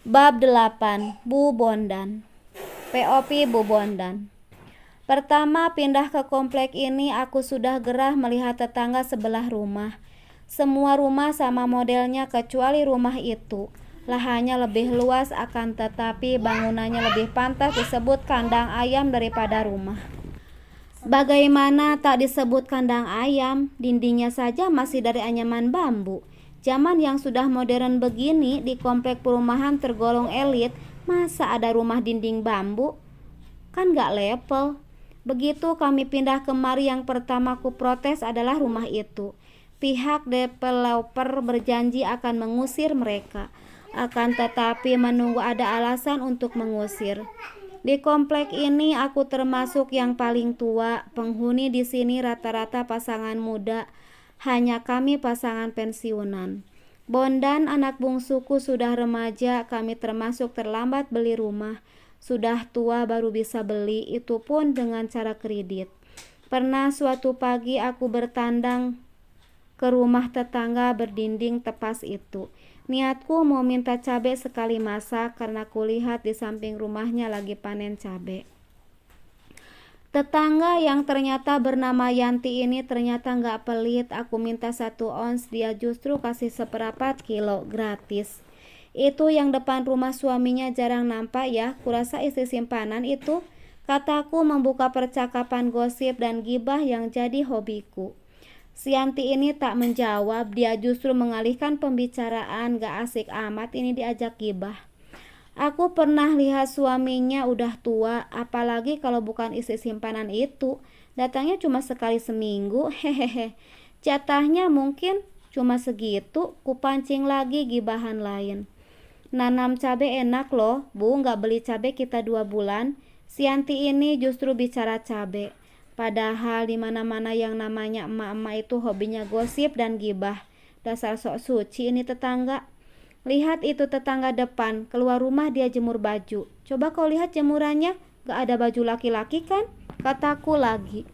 Bab 8. Bu Bondan. POV Bu Bondan. Pertama pindah ke komplek ini, aku sudah gerah melihat tetangga sebelah rumah. Semua rumah sama modelnya kecuali rumah itu. Lahannya lebih luas, akan tetapi bangunannya lebih pantas disebut kandang ayam daripada rumah. Bagaimana tak disebut kandang ayam? Dindingnya saja masih dari anyaman bambu. Zaman yang sudah modern begini, di komplek perumahan tergolong elit, masa ada rumah dinding bambu? Kan gak level. Begitu kami pindah kemari, yang pertama ku protes adalah rumah itu. Pihak developer berjanji akan mengusir mereka. Akan tetapi menunggu ada alasan untuk mengusir. Di komplek ini aku termasuk yang paling tua. Penghuni di sini rata-rata pasangan muda. Hanya kami pasangan pensiunan. Bondan anak bungsuku sudah remaja, kami termasuk terlambat beli rumah. Sudah tua baru bisa beli, itu pun dengan cara kredit. Pernah suatu pagi aku bertandang ke rumah tetangga berdinding tepas itu. Niatku mau minta cabai sekali masak karena kulihat di samping rumahnya lagi panen cabai. Tetangga yang ternyata bernama Yanti ini ternyata gak pelit. Aku minta 1 ons, dia justru kasih seperempat kilo gratis. Itu yang depan rumah suaminya jarang nampak ya, kurasa istri simpanan itu, kataku membuka percakapan gosip dan gibah yang jadi hobiku. Si Yanti ini tak menjawab, dia justru mengalihkan pembicaraan. Gak asik amat ini diajak gibah. Aku pernah lihat suaminya udah tua, apalagi kalau bukan istri simpanan itu. Datangnya cuma sekali seminggu, hehehe. Jatahnya mungkin cuma segitu, kupancing lagi gibahan lain. Nanam cabai enak loh, Bu, gak beli cabai kita 2 bulan. Si Yanti ini justru bicara cabai. Padahal di mana-mana yang namanya emak-emak itu hobinya gosip dan gibah. Dasar sok suci ini tetangga. Lihat itu tetangga depan, keluar rumah dia jemur baju. Coba kau lihat jemurannya, gak ada baju laki-laki kan? Kataku lagi.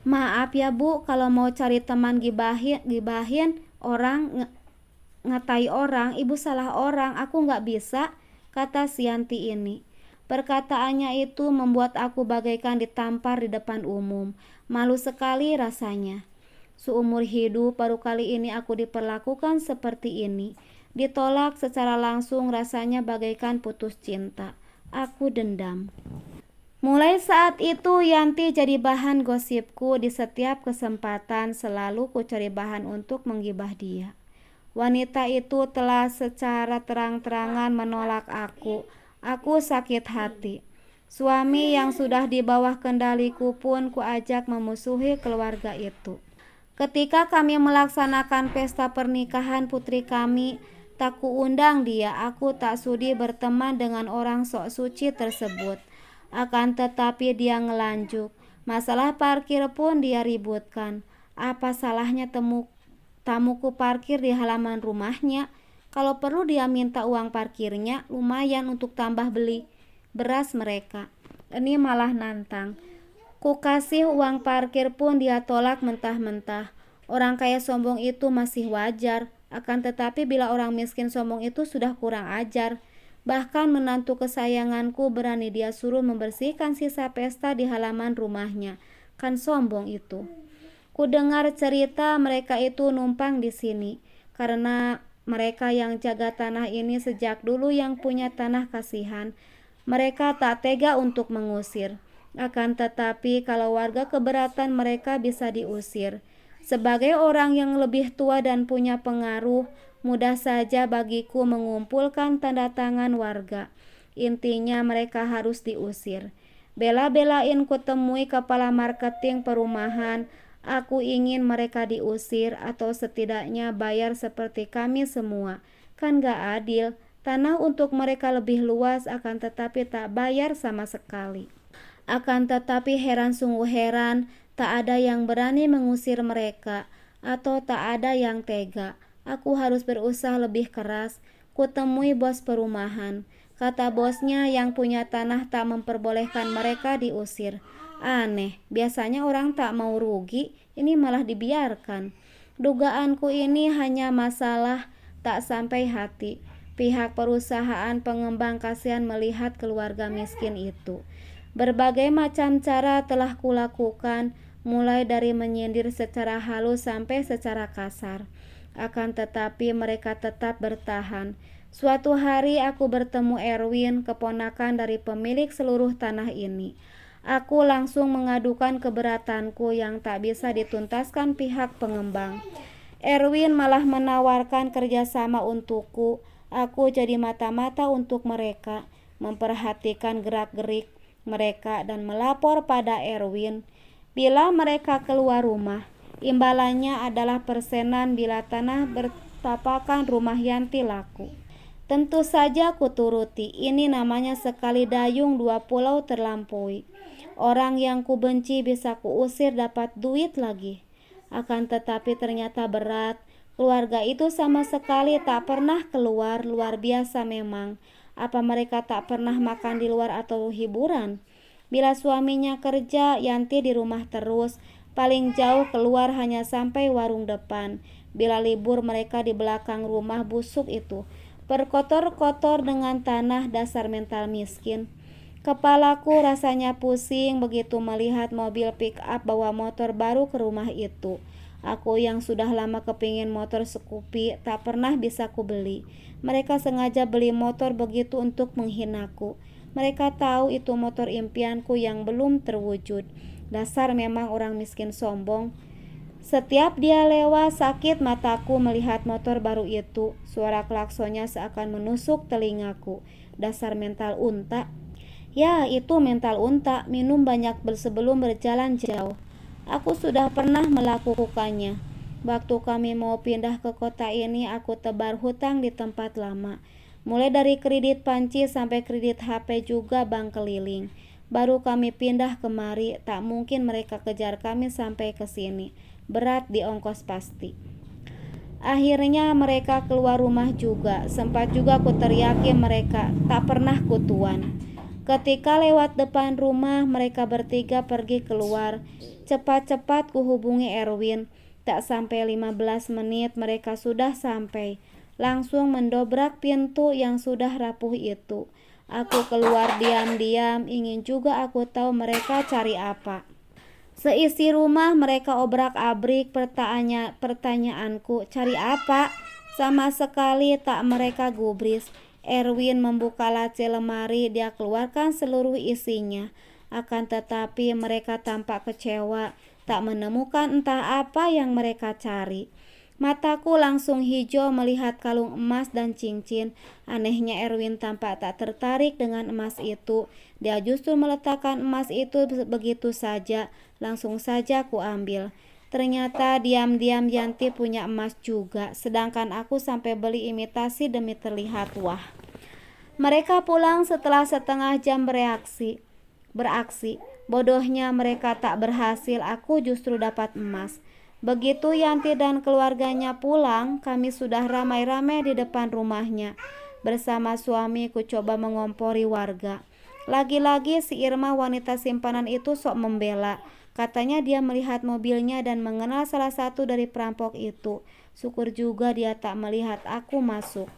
Maaf ya Bu, kalau mau cari teman gibahin orang, ngatai orang, ibu salah orang, aku gak bisa, kata si Yanti ini. Perkataannya itu membuat aku bagaikan ditampar di depan umum. Malu sekali rasanya. Seumur hidup baru kali ini aku diperlakukan seperti ini. Ditolak secara langsung, rasanya bagaikan putus cinta. Aku dendam. Mulai saat itu Yanti jadi bahan gosipku. Di setiap kesempatan selalu ku cari bahan untuk menggibah dia. Wanita itu telah secara terang-terangan menolak aku. Aku sakit hati. Suami yang sudah di bawah kendaliku pun kuajak memusuhi keluarga itu. Ketika kami melaksanakan pesta pernikahan putri kami, tak kuundang dia. Aku tak sudi berteman dengan orang sok suci tersebut. Akan tetapi dia ngelanjuk. Masalah parkir pun dia ributkan. Apa salahnya tamuku parkir di halaman rumahnya? Kalau perlu dia minta uang parkirnya, lumayan untuk tambah beli beras mereka. Ini malah nantang. Ku kasih uang parkir pun dia tolak mentah-mentah. Orang kaya sombong itu masih wajar. Akan tetapi bila orang miskin sombong itu sudah kurang ajar. Bahkan menantu kesayanganku berani dia suruh membersihkan sisa pesta di halaman rumahnya. Kan sombong itu. Ku dengar cerita mereka itu numpang di sini karena mereka yang jaga tanah ini sejak dulu yang punya tanah kasihan. Mereka tak tega untuk mengusir. Akan tetapi kalau warga keberatan, mereka bisa diusir. Sebagai orang yang lebih tua dan punya pengaruh, mudah saja bagiku mengumpulkan tanda tangan warga. Intinya mereka harus diusir. Bela-belain kutemui kepala marketing perumahan. Aku ingin mereka diusir atau setidaknya bayar seperti kami semua. Kan gak adil. Tanah untuk mereka lebih luas, akan tetapi tak bayar sama sekali. Akan tetapi heran sungguh heran, tak ada yang berani mengusir mereka, atau tak ada yang tega. Aku harus berusaha lebih keras. Kutemui bos perumahan. Kata bosnya yang punya tanah tak memperbolehkan mereka diusir. Aneh, biasanya orang tak mau rugi, ini malah dibiarkan. Dugaanku ini hanya masalah tak sampai hati. Pihak perusahaan pengembang kasihan melihat keluarga miskin itu. Berbagai macam cara telah kulakukan, mulai dari menyindir secara halus sampai secara kasar. Akan tetapi mereka tetap bertahan. Suatu hari aku bertemu Erwin, keponakan dari pemilik seluruh tanah ini. Aku langsung mengadukan keberatanku yang tak bisa dituntaskan pihak pengembang. Erwin malah menawarkan kerjasama untukku. Aku jadi mata-mata untuk mereka, memperhatikan gerak-gerik mereka dan melapor pada Erwin bila mereka keluar rumah. Imbalannya adalah persenan bila tanah bertapakan rumah Yanti laku. Tentu saja ku turuti. Ini namanya sekali dayung dua pulau terlampaui. Orang yang ku benci bisa kuusir dapat duit lagi. Akan tetapi ternyata berat. Keluarga itu sama sekali tak pernah keluar. Luar biasa memang. Apa mereka tak pernah makan di luar atau hiburan? Bila suaminya kerja, Yanti di rumah terus. Paling jauh keluar hanya sampai warung depan. Bila libur mereka di belakang rumah busuk itu, berkotor-kotor dengan tanah. Dasar mental miskin. Kepalaku rasanya pusing begitu melihat mobil pick up bawa motor baru ke rumah itu. Aku yang sudah lama kepingin motor Scoopy tak pernah bisa kubeli. Mereka sengaja beli motor begitu untuk menghinaku. Mereka tahu itu motor impianku yang belum terwujud. Dasar memang orang miskin sombong. Setiap dia lewat, sakit mataku melihat motor baru itu. Suara klaksonnya seakan menusuk telingaku. Dasar mental unta. Ya, itu mental unta. Minum banyak sebelum berjalan jauh. Aku sudah pernah melakukannya. Waktu kami mau pindah ke kota ini, aku tebar hutang di tempat lama. Mulai dari kredit panci sampai kredit HP juga bank keliling. Baru kami pindah kemari, tak mungkin mereka kejar kami sampai ke sini. Berat di ongkos pasti. Akhirnya mereka keluar rumah juga. Sempat juga ku teriaki mereka, tak pernah kutuan. Ketika lewat depan rumah, mereka bertiga pergi keluar. Cepat-cepat kuhubungi Erwin. Tak sampai 15 menit mereka sudah sampai. Langsung mendobrak pintu yang sudah rapuh itu. Aku keluar diam-diam, ingin juga aku tahu mereka cari apa. Seisi rumah mereka obrak-abrik. Pertanyaanku, cari apa? Sama sekali tak mereka gubris. Erwin membuka laci lemari, dia keluarkan seluruh isinya. Akan tetapi mereka tampak kecewa, tak menemukan entah apa yang mereka cari. Mataku langsung hijau melihat kalung emas dan cincin. Anehnya Erwin tampak tak tertarik dengan emas itu. Dia justru meletakkan emas itu begitu saja. Langsung saja ku ambil. Ternyata diam-diam Yanti punya emas juga. Sedangkan aku sampai beli imitasi demi terlihat wah. Mereka pulang setelah setengah jam beraksi. Bodohnya mereka tak berhasil, aku justru dapat emas. Begitu Yanti dan keluarganya pulang, kami sudah ramai-ramai di depan rumahnya. Bersama suamiku coba mengompori warga. Lagi-lagi si Irma wanita simpanan itu sok membela. Katanya dia melihat mobilnya dan mengenal salah satu dari perampok itu. Syukur juga dia tak melihat aku masuk.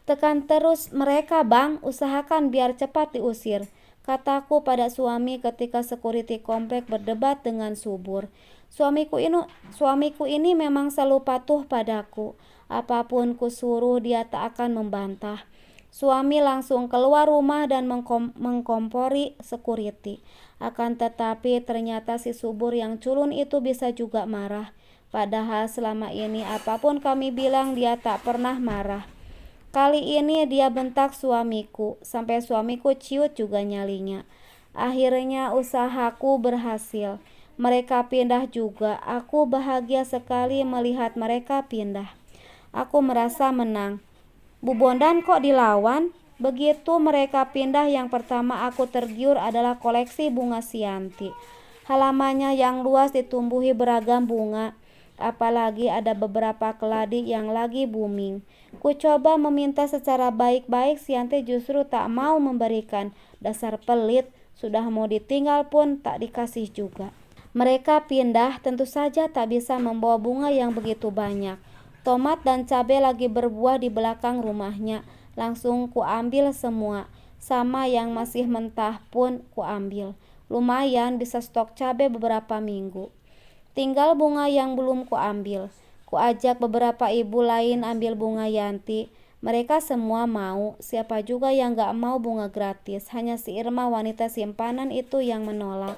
Tekan terus mereka bang, usahakan biar cepat diusir. Kataku pada suami ketika security komplek berdebat dengan subur. Suamiku ini memang selalu patuh padaku. Apapun kusuruh dia tak akan membantah. Suami langsung keluar rumah dan mengkompori security. Akan tetapi ternyata si subur yang culun itu bisa juga marah. Padahal selama ini apapun kami bilang dia tak pernah marah. Kali ini dia bentak suamiku, sampai suamiku ciut juga nyalinya. Akhirnya usahaku berhasil. Mereka pindah juga. Aku bahagia sekali melihat mereka pindah. Aku merasa menang. Bu Bondan kok dilawan? Begitu mereka pindah, yang pertama aku tergiur adalah koleksi bunga Yanti. Halamannya yang luas ditumbuhi beragam bunga. Apalagi ada beberapa keladi yang lagi booming. Ku coba meminta secara baik-baik, Yanti justru tak mau memberikan. Dasar pelit, sudah mau ditinggal pun tak dikasih juga. Mereka pindah, tentu saja tak bisa membawa bunga yang begitu banyak. Tomat dan cabai lagi berbuah di belakang rumahnya. Langsung kuambil semua, sama yang masih mentah pun kuambil. Lumayan bisa stok cabai beberapa minggu. Tinggal bunga yang belum kuambil. Kuajak beberapa ibu lain ambil bunga Yanti. Mereka semua mau. Siapa juga yang gak mau bunga gratis. Hanya si Irma wanita simpanan itu yang menolak.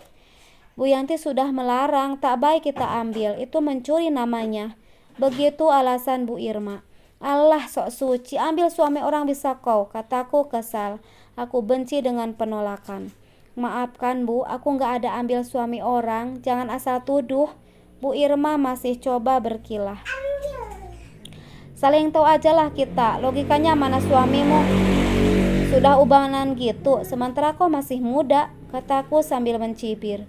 Bu Yanti sudah melarang, tak baik kita ambil. Itu mencuri namanya. Begitu alasan Bu Irma. Allah sok suci, ambil suami orang bisa kau, kataku kesal. Aku benci dengan penolakan. Maafkan Bu, aku gak ada ambil suami orang. Jangan asal tuduh. Bu Irma masih coba berkilah. Saling tahu aja lah kita. Logikanya mana suamimu sudah ubanan gitu, sementara kau masih muda, kataku sambil mencibir.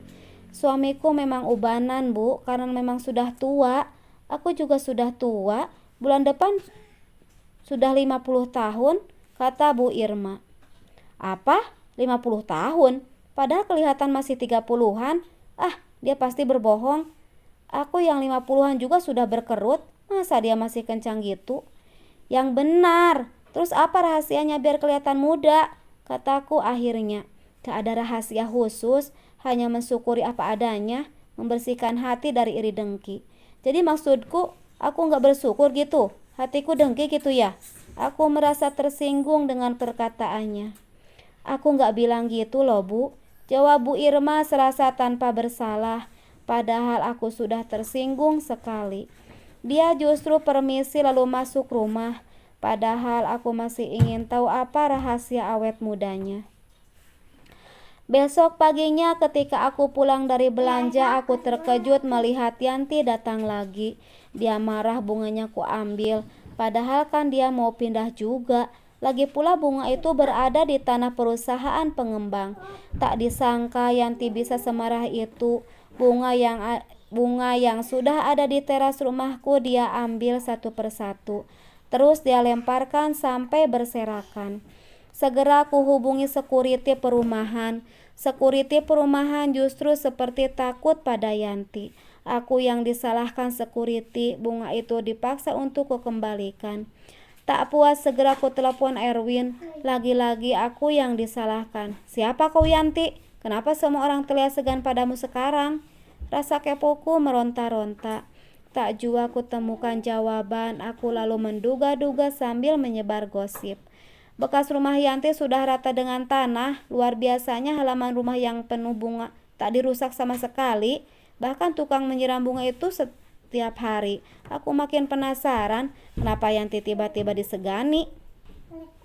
Suamiku memang ubanan Bu, karena memang sudah tua. Aku juga sudah tua. Bulan depan sudah 50 tahun, kata Bu Irma. Apa? 50 tahun? Padahal kelihatan masih 30-an. Ah, dia pasti berbohong. Aku yang 50-an juga sudah berkerut. Masa dia masih kencang gitu? Yang benar. Terus apa rahasianya biar kelihatan muda? Kataku akhirnya. Gak ada rahasia khusus, hanya mensyukuri apa adanya, membersihkan hati dari iri dengki. Jadi maksudku, aku gak bersyukur gitu. Hatiku dengki gitu ya. Aku merasa tersinggung dengan perkataannya. Aku gak bilang gitu loh Bu, jawab Bu Irma serasa tanpa bersalah. Padahal aku sudah tersinggung sekali. Dia justru permisi lalu masuk rumah. Padahal aku masih ingin tahu apa rahasia awet mudanya. Besok paginya ketika aku pulang dari belanja, aku terkejut melihat Yanti datang lagi. Dia marah bunganya ku ambil. Padahal kan dia mau pindah juga. Lagi pula bunga itu berada di tanah perusahaan pengembang. Tak disangka Yanti bisa semarah itu. Bunga yang sudah ada di teras rumahku dia ambil satu persatu. Terus dia lemparkan sampai berserakan. Segera ku hubungi security perumahan. Security perumahan justru seperti takut pada Yanti. Aku yang disalahkan security, bunga itu dipaksa untuk kukembalikan. Tak puas segera ku telepon Erwin. Lagi-lagi aku yang disalahkan. Siapa kau Yanti? Kenapa semua orang terlihat segan padamu sekarang? Rasa kepoku meronta-ronta. Tak jua ku temukan jawaban. Aku lalu menduga-duga sambil menyebar gosip. Bekas rumah Yanti sudah rata dengan tanah. Luar biasanya halaman rumah yang penuh bunga tak dirusak sama sekali. Bahkan tukang menyiram bunga itu setiap hari. Aku makin penasaran kenapa Yanti tiba-tiba disegani.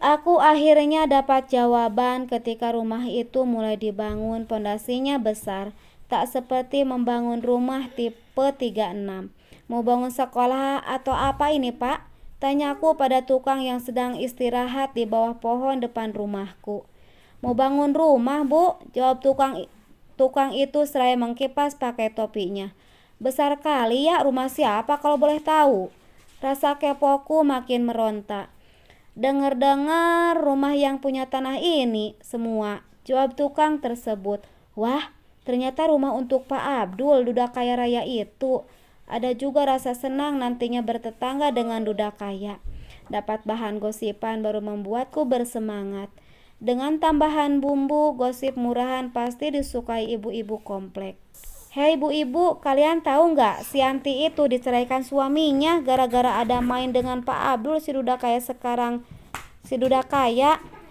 Aku akhirnya dapat jawaban ketika rumah itu mulai dibangun. Pondasinya besar, tak seperti membangun rumah tipe 36. Mau bangun sekolah atau apa ini Pak? Tanyaku pada tukang yang sedang istirahat di bawah pohon depan rumahku. Mau bangun rumah Bu, jawab tukang itu seraya mengkipas pakai topinya. Besar kali ya, rumah siapa kalau boleh tahu? Rasa kepoku makin meronta. Dengar-dengar rumah yang punya tanah ini semua, jawab tukang tersebut. Wah, ternyata rumah untuk Pak Abdul, duda kaya raya itu. Ada juga rasa senang nantinya bertetangga dengan duda kaya. Dapat bahan gosipan baru membuatku bersemangat. Dengan tambahan bumbu, gosip murahan pasti disukai ibu-ibu komplek. Hei ibu-ibu, kalian tahu nggak si Yanti itu diceraikan suaminya gara-gara ada main dengan Pak Abdul si duda kaya sekarang.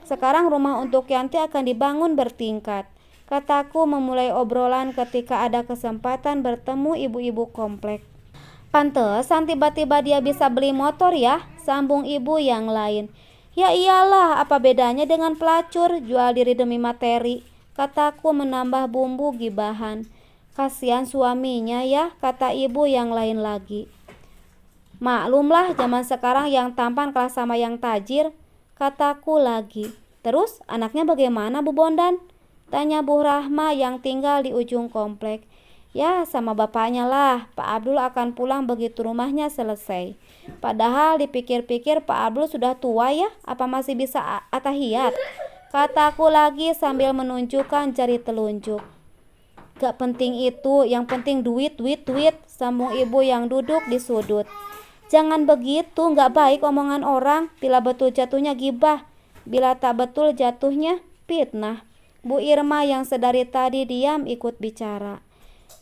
Sekarang rumah untuk Yanti akan dibangun bertingkat. Kataku memulai obrolan ketika ada kesempatan bertemu ibu-ibu komplek. Pantesan tiba-tiba dia bisa beli motor ya, sambung ibu yang lain. Ya iyalah, apa bedanya dengan pelacur, jual diri demi materi. Kataku menambah bumbu gibahan. Kasihan suaminya ya, kata ibu yang lain lagi. Maklumlah zaman sekarang yang tampan kalah sama yang tajir, kataku lagi. Terus anaknya bagaimana Bu Bondan? Tanya Bu Rahma yang tinggal di ujung komplek. Ya sama bapaknya lah, Pak Abdul akan pulang begitu rumahnya selesai. Padahal dipikir-pikir Pak Abdul sudah tua ya, apa masih bisa atahiyat? Kataku lagi sambil menunjukkan jari telunjuk. Gak penting itu, yang penting duit, sambung ibu yang duduk di sudut. Jangan begitu, nggak baik omongan orang. Bila betul jatuhnya gibah, bila tak betul jatuhnya fitnah. Bu Irma yang sedari tadi diam ikut bicara.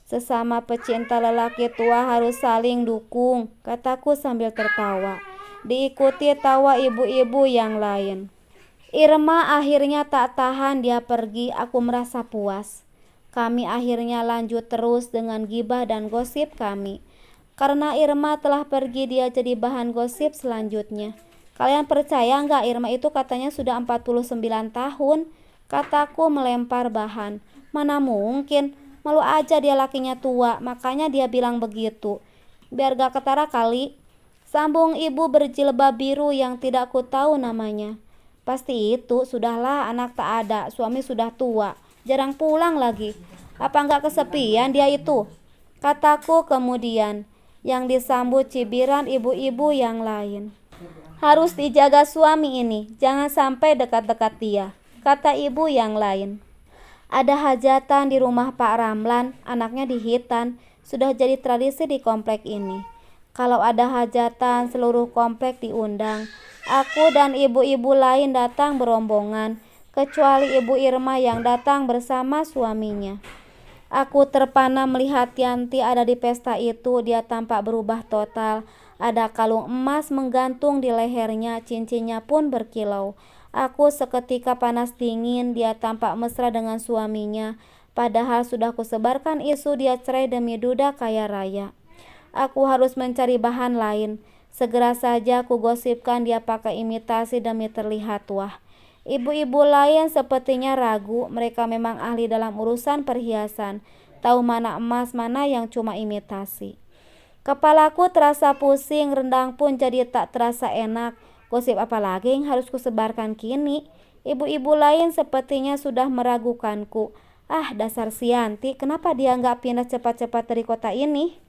Sesama pecinta lelaki tua harus saling dukung, kataku sambil tertawa. Diikuti tawa ibu-ibu yang lain. Irma akhirnya tak tahan, dia pergi. Aku merasa puas. Kami akhirnya lanjut terus dengan gibah dan gosip kami. Karena Irma telah pergi, dia jadi bahan gosip selanjutnya. Kalian percaya nggak, Irma itu katanya sudah 49 tahun? Kataku melempar bahan. Mana mungkin, malu aja dia lakinya tua, makanya dia bilang begitu. Biar gak ketara kali, sambung ibu berjilbab biru yang tidak ku tahu namanya. Pasti itu, sudahlah, anak tak ada, suami sudah tua, jarang pulang lagi. Apa nggak kesepian dia itu? Kataku kemudian, yang disambut cibiran ibu-ibu yang lain. Harus dijaga suami ini, jangan sampai dekat-dekat dia, kata ibu yang lain. Ada hajatan di rumah Pak Ramlan, anaknya dihitan, sudah jadi tradisi di komplek ini. Kalau ada hajatan, seluruh komplek diundang. Aku dan ibu-ibu lain datang berombongan, kecuali Ibu Irma yang datang bersama suaminya. Aku terpana melihat Yanti ada di pesta itu. Dia tampak berubah total. Ada kalung emas menggantung di lehernya, cincinnya pun berkilau. Aku seketika panas dingin. Dia tampak mesra dengan suaminya, padahal sudah kusebarkan isu dia cerai demi duda kaya raya. Aku harus mencari bahan lain. Segera saja ku gosipkan dia pakai imitasi demi terlihat wah. Ibu-ibu lain sepertinya ragu, mereka memang ahli dalam urusan perhiasan, tahu mana emas mana yang cuma imitasi. Kepalaku terasa pusing, rendang pun jadi tak terasa enak. Gosip apa lagi yang harus kusebarkan kini? Ibu-ibu lain sepertinya sudah meragukanku. Ah, dasar Sianti, kenapa dia nggak pindah cepat-cepat dari kota ini?